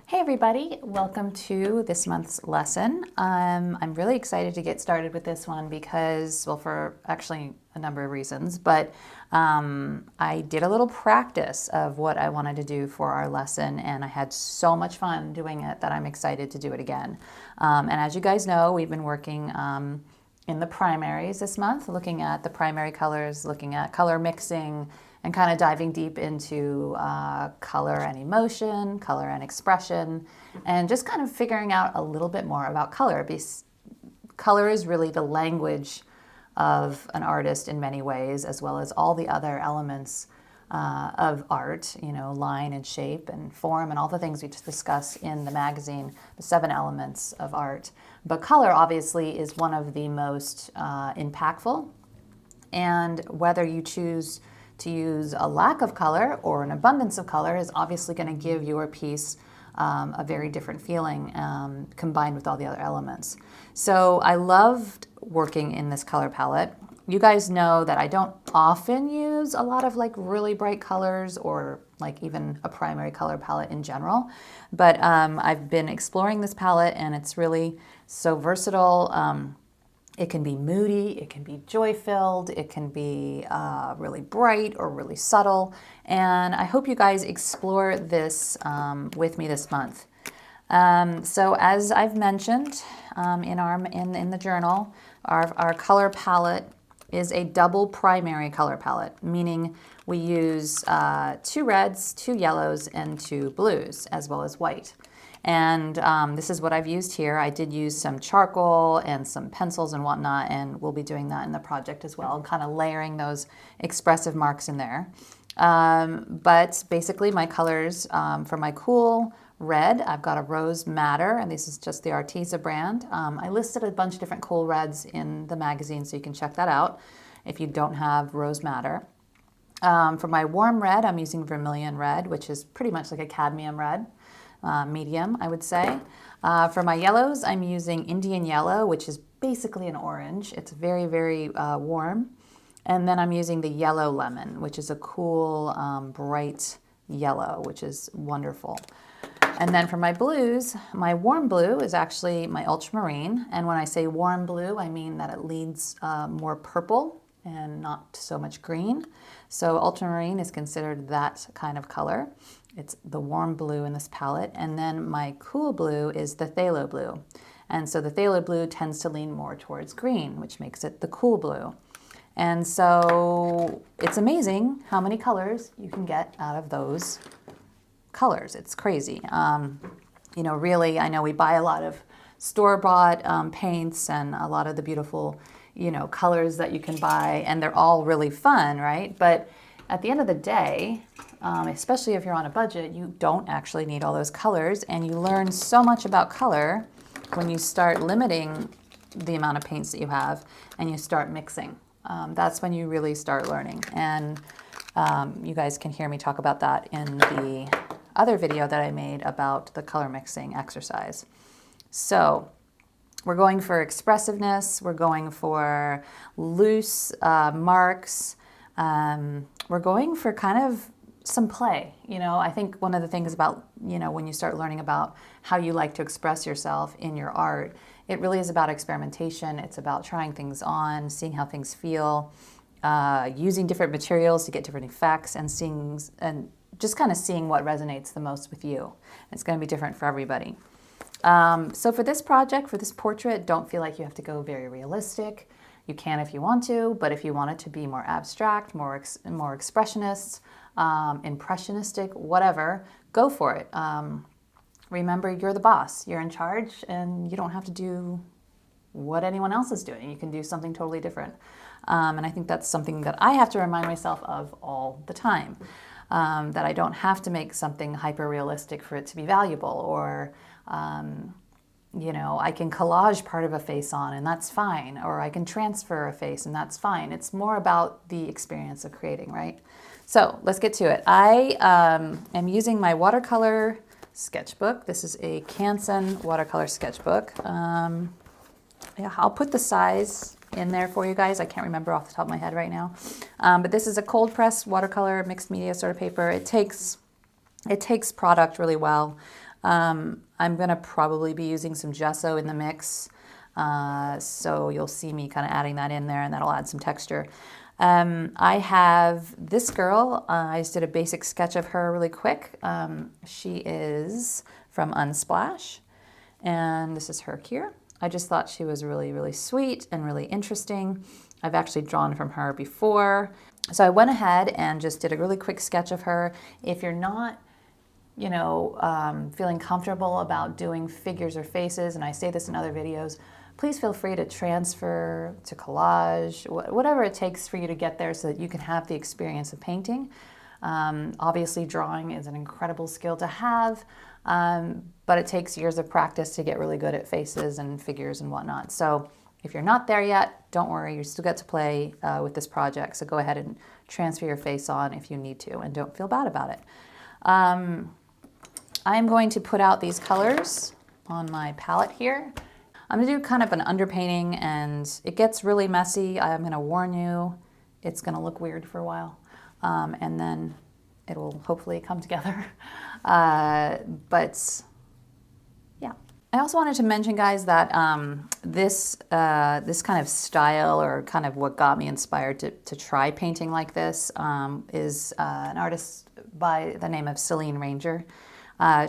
Hey everybody, welcome to this month's lesson. I'm really excited to get started with this one because, well, for actually a number of reasons, but I did a little practice of what I wanted to do for our lesson, and I had so much fun doing it that I'm excited to do it again. And as you guys know, we've been working in the primaries this month, looking at the primary colors, looking at color mixing, and kind of diving deep into color and emotion, color and expression, and just kind of figuring out a little bit more about color. Because color is really the language of an artist in many ways, as well as all the other elements of art, you know, line and shape and form and all the things we just discuss in the magazine, the 7 elements of art. But color obviously is one of the most impactful, and whether you choose to use a lack of color or an abundance of color is obviously going to give your piece a very different feeling combined with all the other elements. So I loved working in this color palette. You guys know that I don't often use a lot of like really bright colors or like even a primary color palette in general, but I've been exploring this palette and it's really so versatile. It can be moody, it can be joy-filled, it can be really bright or really subtle. And I hope you guys explore this with me this month. So as I've mentioned in the journal, our color palette is a double primary color palette, meaning we use 2 reds, 2 yellows, and 2 blues, as well as white. And this is what I've used here. I did use some charcoal and some pencils and whatnot, and we'll be doing that in the project as well, kind of layering those expressive marks in there. But basically my colors for my cool red, I've got a Rose Madder, and this is just the Arteza brand. I listed a bunch of different cool reds in the magazine, so you can check that out if you don't have Rose Madder. For my warm red, I'm using Vermilion Red, which is pretty much like a cadmium red. Medium, I would say. For my yellows, I'm using Indian Yellow, which is basically an orange. It's very, very warm. And then I'm using the Yellow Lemon, which is a cool, bright yellow, which is wonderful. And then for my blues, my warm blue is actually my ultramarine. And when I say warm blue, I mean that it leans more purple and not so much green. So ultramarine is considered that kind of color. It's the warm blue in this palette. And then my cool blue is the phthalo blue. And so the phthalo blue tends to lean more towards green, which makes it the cool blue. And so it's amazing how many colors you can get out of those colors. It's crazy. You know, really, I know we buy a lot of store-bought paints and a lot of the beautiful, you know, colors that you can buy, and they're all really fun, right? But at the end of the day, especially if you're on a budget, you don't actually need all those colors, and you learn so much about color when you start limiting the amount of paints that you have and you start mixing. That's when you really start learning, and you guys can hear me talk about that in the other video that I made about the color mixing exercise. So we're going for expressiveness, we're going for loose marks, we're going for kind of some play. You know, I think one of the things about, you know, when you start learning about how you like to express yourself in your art, it really is about experimentation. It's about trying things on, seeing how things feel, using different materials to get different effects, and just kind of seeing what resonates the most with you. It's going to be different for everybody. So for this project, for this portrait, don't feel like you have to go very realistic. You can if you want to, but if you want it to be more abstract, more expressionist, impressionistic, whatever, go for it. Remember, you're the boss. You're in charge, and you don't have to do what anyone else is doing. You can do something totally different. And I think that's something that I have to remind myself of all the time, that I don't have to make something hyper-realistic for it to be valuable, or you know, I can collage part of a face on and that's fine, or I can transfer a face and that's fine. It's more about the experience of creating, right? So let's get to it. I am using my watercolor sketchbook. This is a Canson watercolor sketchbook. Yeah, I'll put the size in there for you guys. I can't remember off the top of my head right now. But this is a cold press watercolor mixed media sort of paper. It takes product really well. I'm going to probably be using some gesso in the mix. So you'll see me kind of adding that in there, and that'll add some texture. I have this girl. I just did a basic sketch of her really quick. She is from Unsplash, and this is her here. I just thought she was really, really sweet and really interesting. I've actually drawn from her before. So I went ahead and just did a really quick sketch of her. If you're not feeling comfortable about doing figures or faces, and I say this in other videos, please feel free to transfer to collage, whatever it takes for you to get there so that you can have the experience of painting. Obviously, drawing is an incredible skill to have, but it takes years of practice to get really good at faces and figures and whatnot. So if you're not there yet, don't worry, you still get to play with this project. So go ahead and transfer your face on if you need to, and don't feel bad about it. I'm going to put out these colors on my palette here. I'm going to do kind of an underpainting, and it gets really messy. I'm going to warn you, it's going to look weird for a while, and then it will hopefully come together. But yeah. I also wanted to mention, guys, that this kind of style, or kind of what got me inspired to try painting like this, is an artist by the name of Celine Ranger.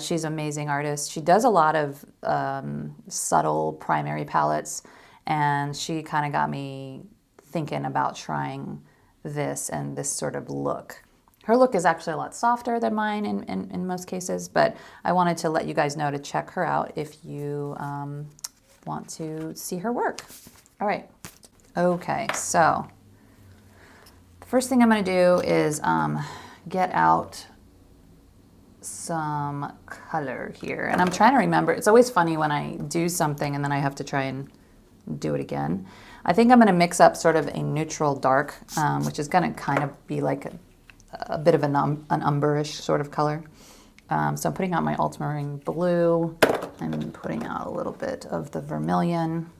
She's an amazing artist. She does a lot of subtle primary palettes, and she kind of got me thinking about trying this and this sort of look. Her look is actually a lot softer than mine in most cases, but I wanted to let you guys know to check her out if you want to see her work. All right. Okay, so the first thing I'm going to do is get out some color here. And I'm trying to remember, it's always funny when I do something and then I have to try and do it again. I think I'm going to mix up sort of a neutral dark, which is going to kind of be like a bit of an umberish sort of color. So I'm putting out my ultramarine blue. I'm putting out a little bit of the vermilion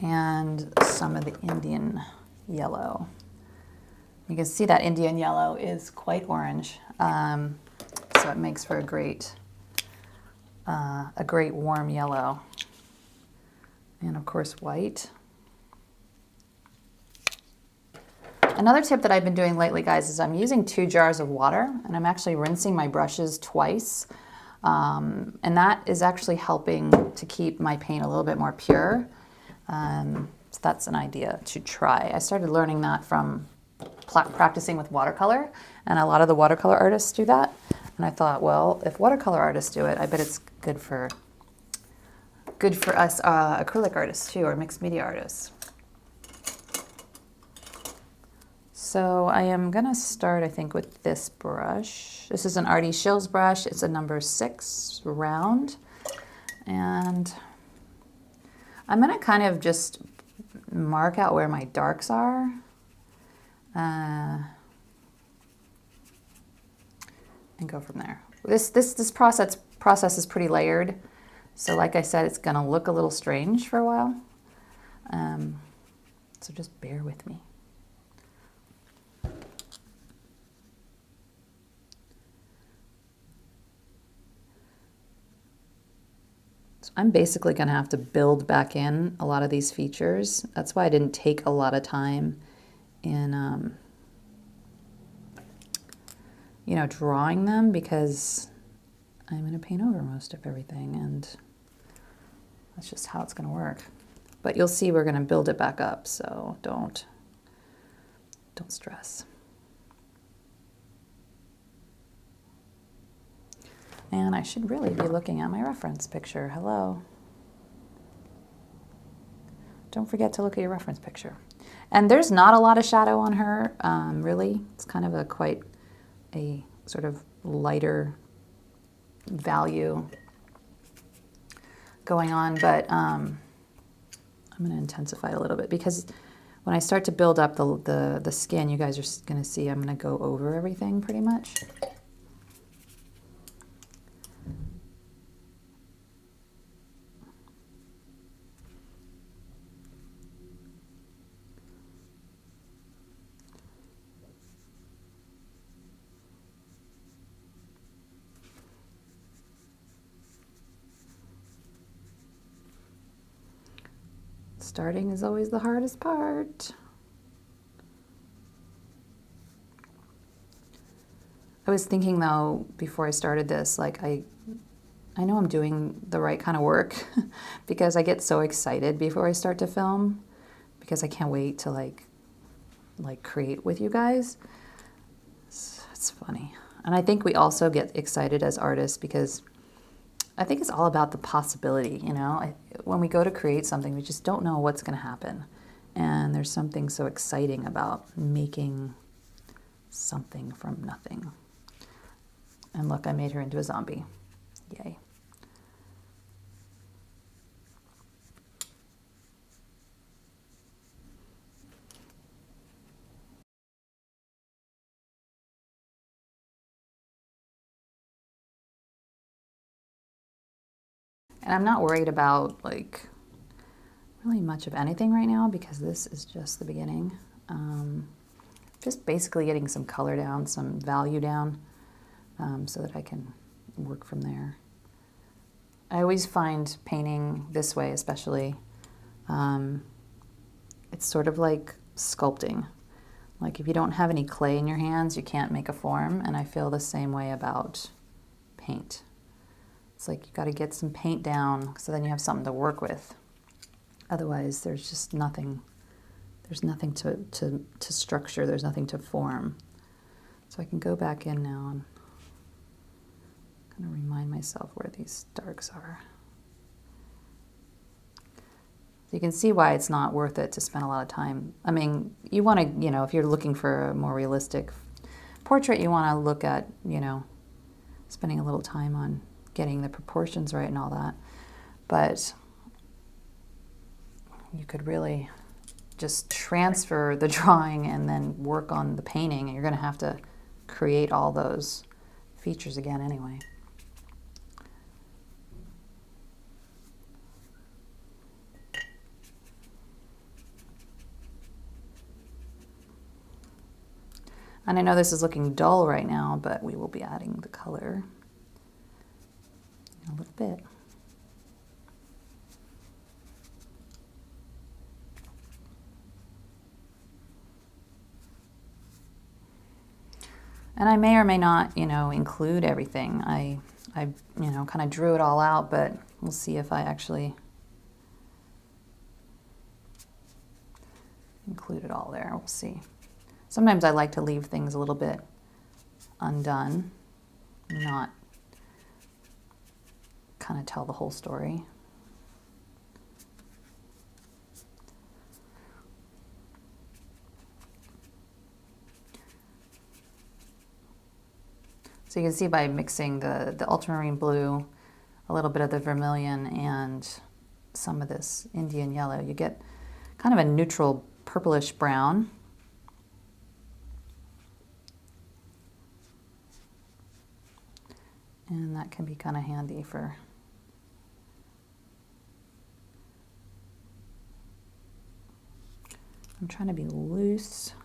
and some of the Indian yellow. You can see that Indian yellow is quite orange, so it makes for a great warm yellow. And of course, white. Another tip that I've been doing lately, guys, is I'm using 2 jars of water, and I'm actually rinsing my brushes twice. And that is actually helping to keep my paint a little bit more pure. So that's an idea to try. I started learning that from practicing with watercolor, and a lot of the watercolor artists do that. And I thought, well, if watercolor artists do it, I bet it's good for us acrylic artists too, or mixed media artists. So I am gonna start, I think, with this brush. This is an Artie Shills brush. It's a number 6 round, and I'm gonna kind of just mark out where my darks are. And go from there. This process is pretty layered, so like I said, it's gonna look a little strange for a while. So just bear with me. So I'm basically gonna have to build back in a lot of these features. That's why I didn't take a lot of time in drawing them, because I'm going to paint over most of everything, and that's just how it's going to work. But you'll see we're going to build it back up, so don't stress. And I should really be looking at my reference picture. Hello. Don't forget to look at your reference picture. And there's not a lot of shadow on her, really. It's kind of quite a sort of lighter value going on, but I'm going to intensify it a little bit, because when I start to build up the skin, you guys are going to see I'm going to go over everything pretty much. Starting is always the hardest part. I was thinking though, before I started this, like I know I'm doing the right kind of work because I get so excited before I start to film because I can't wait to like create with you guys. It's funny. And I think we also get excited as artists because I think it's all about the possibility, you know? When we go to create something, we just don't know what's going to happen. And there's something so exciting about making something from nothing. And look, I made her into a zombie. Yay. And I'm not worried about like really much of anything right now because this is just the beginning. Just basically getting some color down, some value down, so that I can work from there. I always find painting this way especially, it's sort of like sculpting. Like if you don't have any clay in your hands, you can't make a form, and I feel the same way about paint. It's like you got to get some paint down so then you have something to work with. Otherwise, there's just nothing. There's nothing to structure. There's nothing to form. So I can go back in now and kind of remind myself where these darks are. So you can see why it's not worth it to spend a lot of time. I mean, you want to, you know, if you're looking for a more realistic portrait, you want to look at, you know, spending a little time on getting the proportions right and all that. But you could really just transfer the drawing and then work on the painting, and you're going to have to create all those features again anyway. And I know this is looking dull right now, but we will be adding the color in a little bit. And I may or may not, you know, include everything. I you know, kind of drew it all out, but we'll see if I actually include it all there. We'll see. Sometimes I like to leave things a little bit undone, not kind of tell the whole story. So you can see by mixing the ultramarine blue, a little bit of the vermilion, and some of this Indian yellow, you get kind of a neutral purplish brown. And that can be kind of handy for I'm trying to be loose.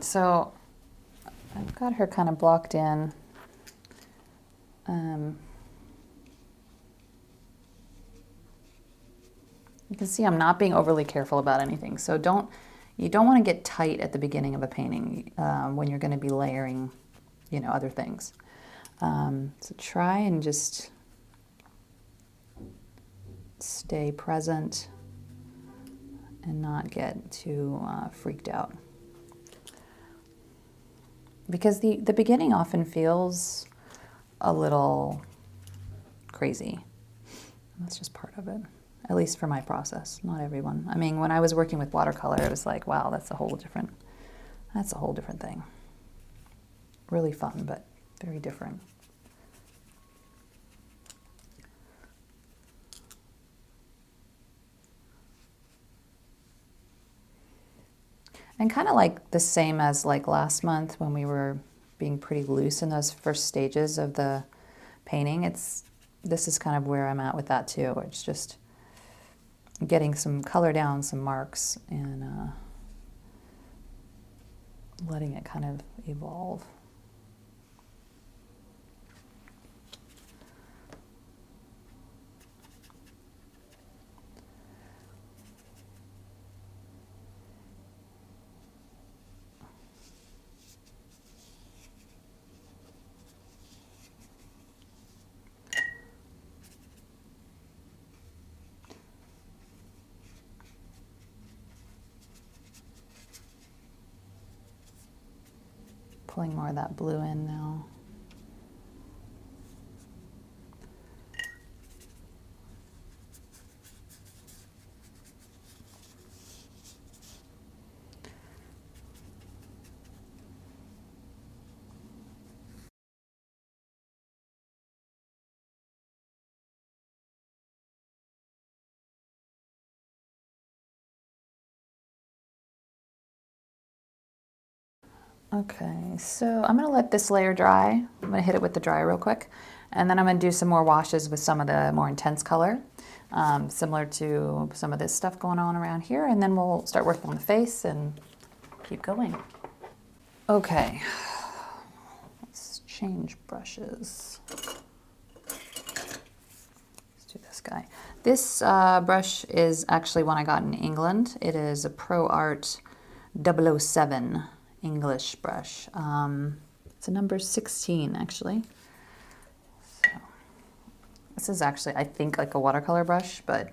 So I've got her kind of blocked in. You can see I'm not being overly careful about anything. So you don't want to get tight at the beginning of a painting when you're going to be layering, you know, other things. So try and just stay present and not get too freaked out. Because the beginning often feels a little crazy. That's just part of it, at least for my process, not everyone. I mean, when I was working with watercolor, it was like, wow, that's a whole different thing. Really fun, but very different. And kind of like the same as like last month when we were being pretty loose in those first stages of the painting. This is kind of where I'm at with that too. It's just getting some color down, some marks, and letting it kind of evolve. Pulling more of that blue in now. Okay, so I'm going to let this layer dry. I'm going to hit it with the dry real quick. And then I'm going to do some more washes with some of the more intense color, similar to some of this stuff going on around here. And then we'll start working on the face and keep going. Okay, let's change brushes. Let's do this guy. This brush is actually one I got in England. It is a Pro Art 007 English brush. It's a number 16 actually. So, this is actually, I think, like a watercolor brush, but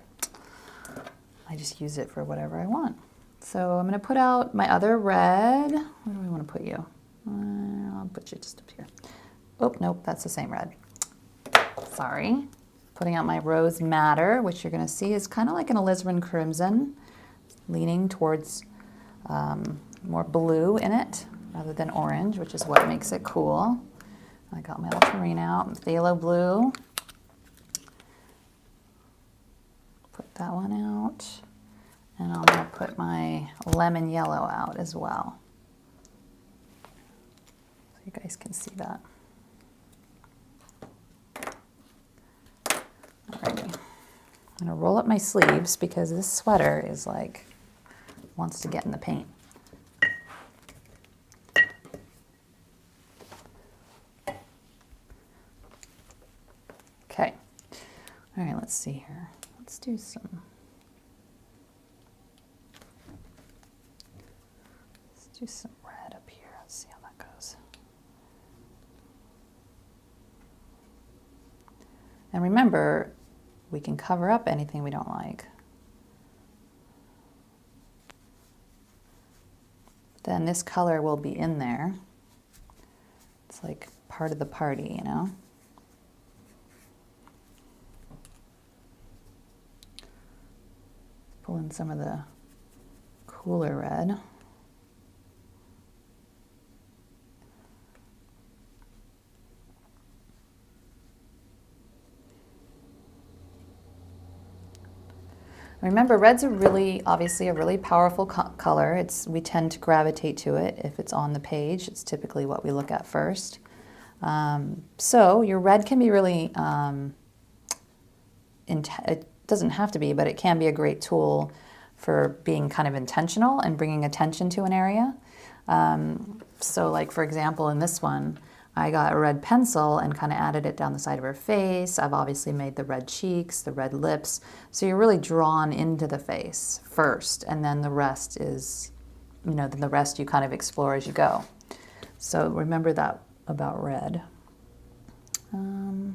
I just use it for whatever I want. So I'm going to put out my other red. Where do I want to put you? I'll put you just up here. Oh, nope, that's the same red. Sorry. Putting out my Rose Madder, which you're going to see is kind of like an alizarin crimson, leaning towards more blue in it rather than orange, which is what makes it cool. I got my ultramarine out, phthalo blue. Put that one out. And I'm going to put my lemon yellow out as well. So you guys can see that. Alrighty. I'm going to roll up my sleeves because this sweater is like, wants to get in the paint. Okay. All right, let's see here. Let's do some. Let's do some red up here. Let's see how that goes. And remember, we can cover up anything we don't like. Then this color will be in there. It's like part of the party, you know? Pull in some of the cooler red. Remember, red's obviously a really powerful color. We tend to gravitate to it. If it's on the page, it's typically what we look at first. So your red can be really, it doesn't have to be, but it can be a great tool for being kind of intentional and bringing attention to an area. So like, for example, in this one, I got a red pencil and kind of added it down the side of her face. I've obviously made the red cheeks, the red lips. So you're really drawn into the face first, and then the rest is, then the rest you kind of explore as you go. So remember that about red. And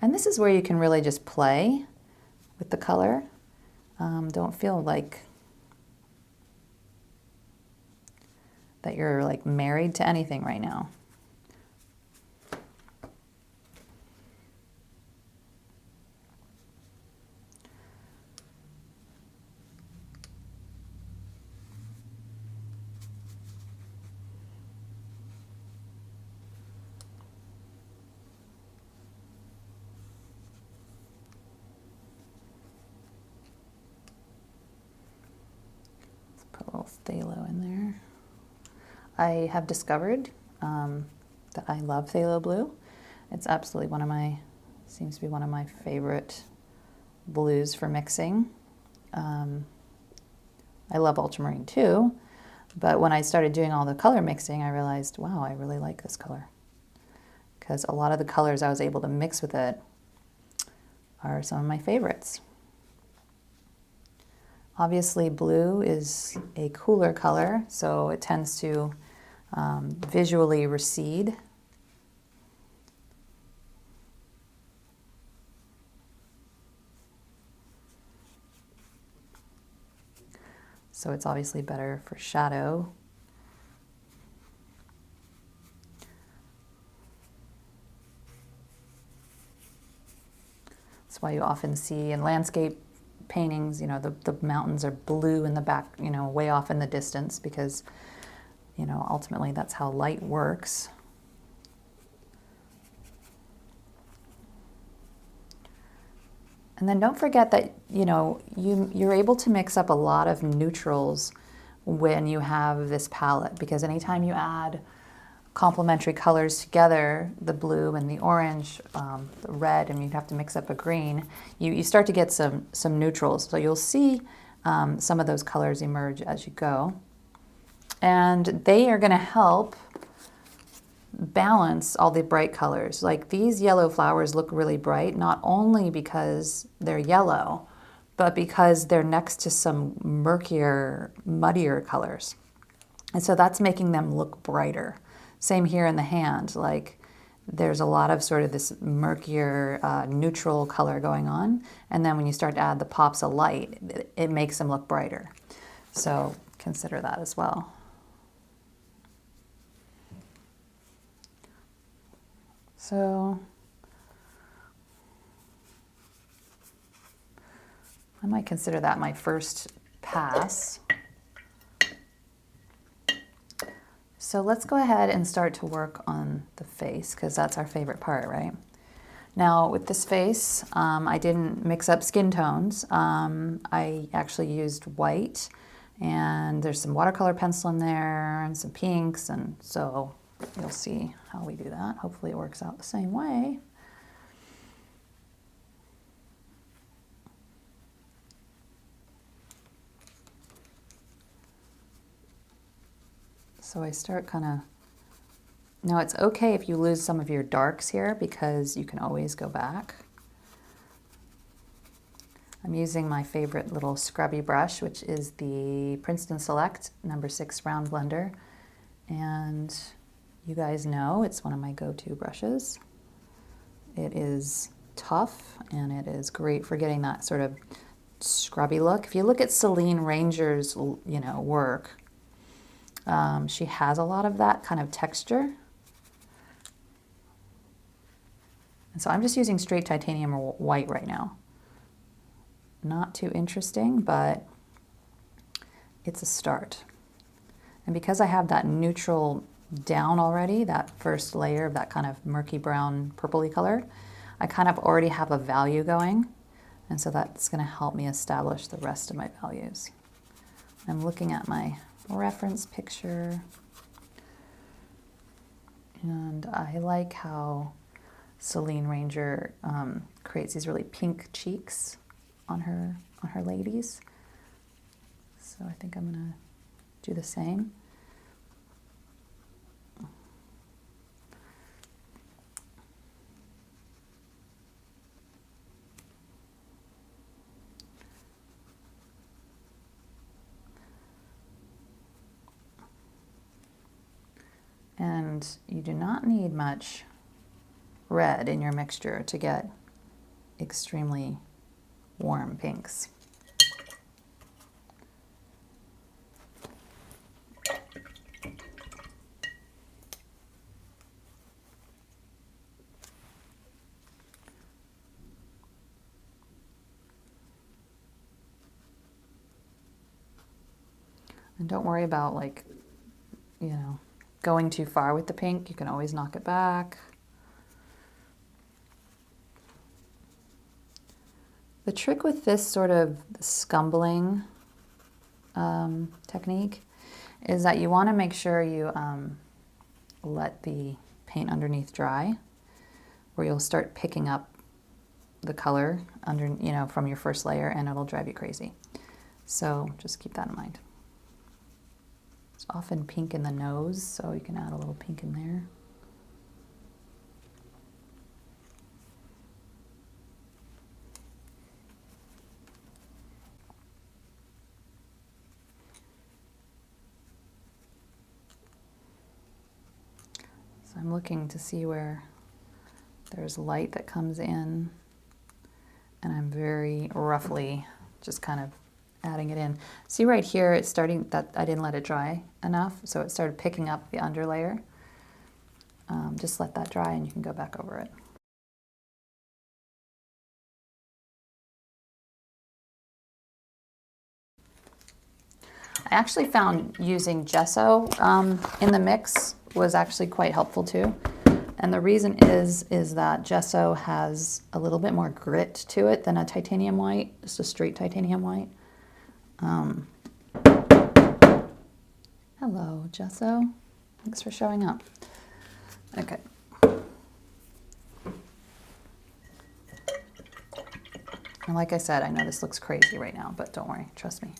this is where you can really just play with the color. Don't feel like that you're like married to anything right now. phthalo in there. I have discovered that I love phthalo blue. It's absolutely seems to be one of my favorite blues for mixing. I love ultramarine too, but when I started doing all the color mixing, I realized, wow, I really like this color. Because a lot of the colors I was able to mix with it are some of my favorites. Obviously, blue is a cooler color, so it tends to visually recede. So it's obviously better for shadow. That's why you often see in landscape paintings, you know, the mountains are blue in the back, you know, way off in the distance, because, you know, ultimately that's how light works. And then don't forget that, you know, you're able to mix up a lot of neutrals when you have this palette, because anytime you add complementary colors together, the blue and the orange, the red, and you'd have to mix up a green, you start to get some neutrals. So you'll see some of those colors emerge as you go. And they are going to help balance all the bright colors. Like these yellow flowers look really bright, not only because they're yellow, but because they're next to some murkier, muddier colors. And so that's making them look brighter. Same here in the hand, like there's a lot of sort of this murkier, neutral color going on. And then when you start to add the pops of light, it makes them look brighter. So consider that as well. So I might consider that my first pass. So let's go ahead and start to work on the face, because that's our favorite part, right? Now with this face, I didn't mix up skin tones. I actually used white, and there's some watercolor pencil in there and some pinks, and so you'll see how we do that. Hopefully it works out the same way. So I start kind of, now it's okay if you lose some of your darks here, because you can always go back. I'm using my favorite little scrubby brush, which is the Princeton Select No. 6 round blender. And you guys know it's one of my go-to brushes. It is tough, and it is great for getting that sort of scrubby look. If you look at Celine Ranger's, you know, work, she has a lot of that kind of texture. And so I'm just using straight titanium white right now. Not too interesting, but it's a start. And because I have that neutral down already, that first layer of that kind of murky brown purpley color, I kind of already have a value going. And so that's going to help me establish the rest of my values. I'm looking at my reference picture, and I like how Celine Ranger creates these really pink cheeks on her ladies. So I think I'm going to do the same. And you do not need much red in your mixture to get extremely warm pinks. And don't worry about, like, you know, going too far with the pink. You can always knock it back. The trick with this sort of scumbling technique is that you want to make sure you let the paint underneath dry, or you'll start picking up the color under, from your first layer, and it'll drive you crazy. So just keep that in mind. It's often pink in the nose, so you can add a little pink in there. So I'm looking to see where there's light that comes in, and I'm very roughly just kind of adding it in. See right here, it's starting, that I didn't let it dry enough, so it started picking up the underlayer. Just let that dry and you can go back over it. I actually found using gesso in the mix was actually quite helpful too. And the reason is that gesso has a little bit more grit to it than a titanium white, just a straight titanium white. Hello, gesso. Thanks for showing up. Okay. And like I said, I know this looks crazy right now, but don't worry, trust me.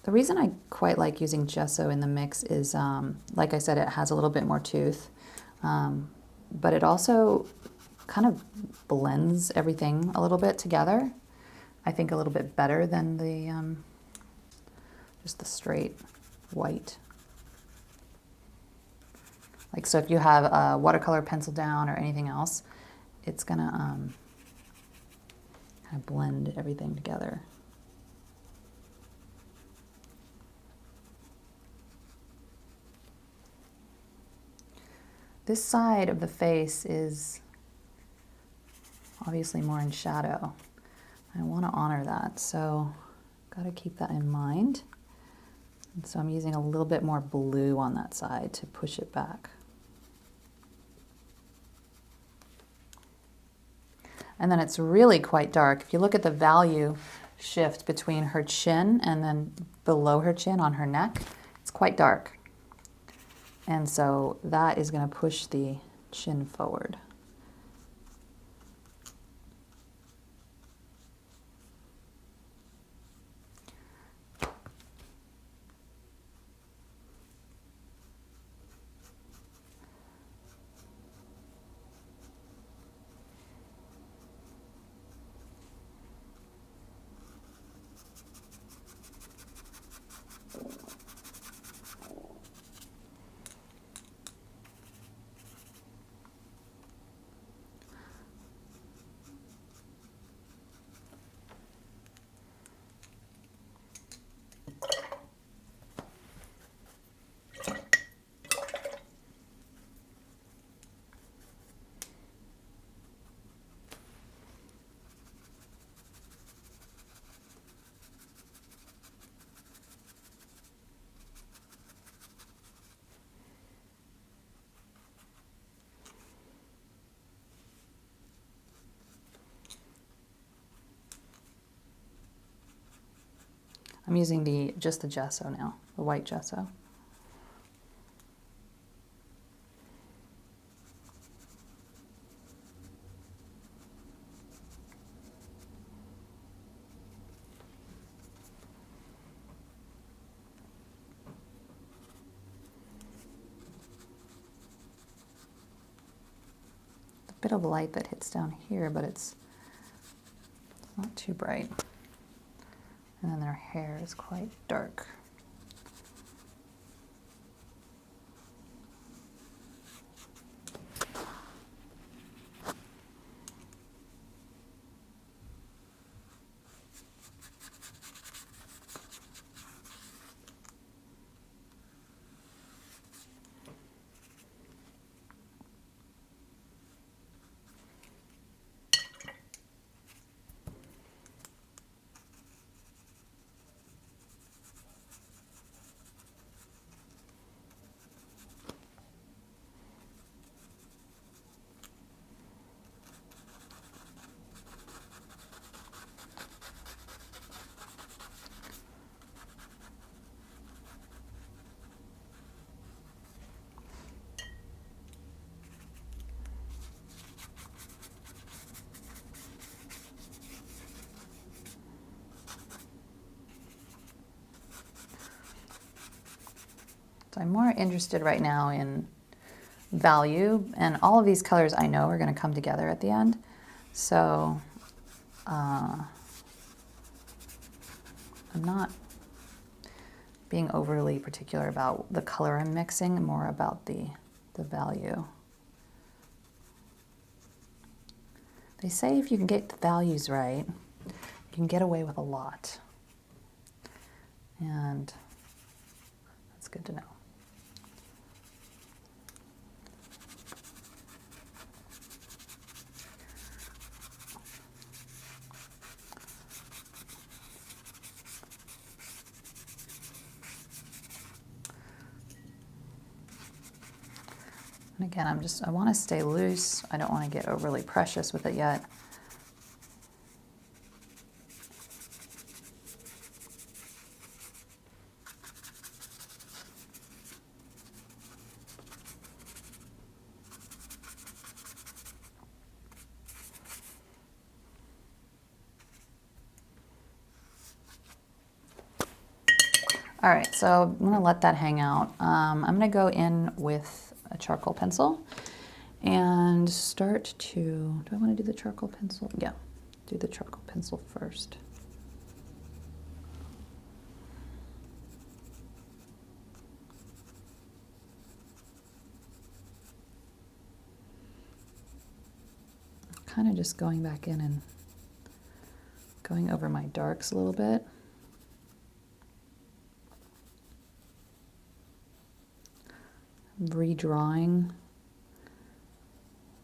The reason I quite like using gesso in the mix is, like I said, it has a little bit more tooth, but it also kind of blends everything a little bit together. I think a little bit better than the just the straight white. Like, so if you have a watercolor pencil down or anything else, it's gonna kind of blend everything together. This side of the face is obviously more in shadow. I want to honor that, so got to keep that in mind. And so I'm using a little bit more blue on that side to push it back. And then it's really quite dark. If you look at the value shift between her chin and then below her chin on her neck, it's quite dark. And so that is going to push the chin forward. I'm using just the gesso now, the white gesso. A bit of light that hits down here, but it's not too bright. And then their hair is quite dark. So I'm more interested right now in value, and all of these colors I know are going to come together at the end. So I'm not being overly particular about the color I'm mixing, more about the value. They say if you can get the values right, you can get away with a lot. And that's good to know. And again, I want to stay loose. I don't want to get overly precious with it yet. All right, so I'm going to let that hang out. I'm going to go in with a charcoal pencil and start to, do I want to do the charcoal pencil? Yeah, do the charcoal pencil first. Kind of just going back in and going over my darks a little bit. Redrawing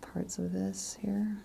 parts of this here.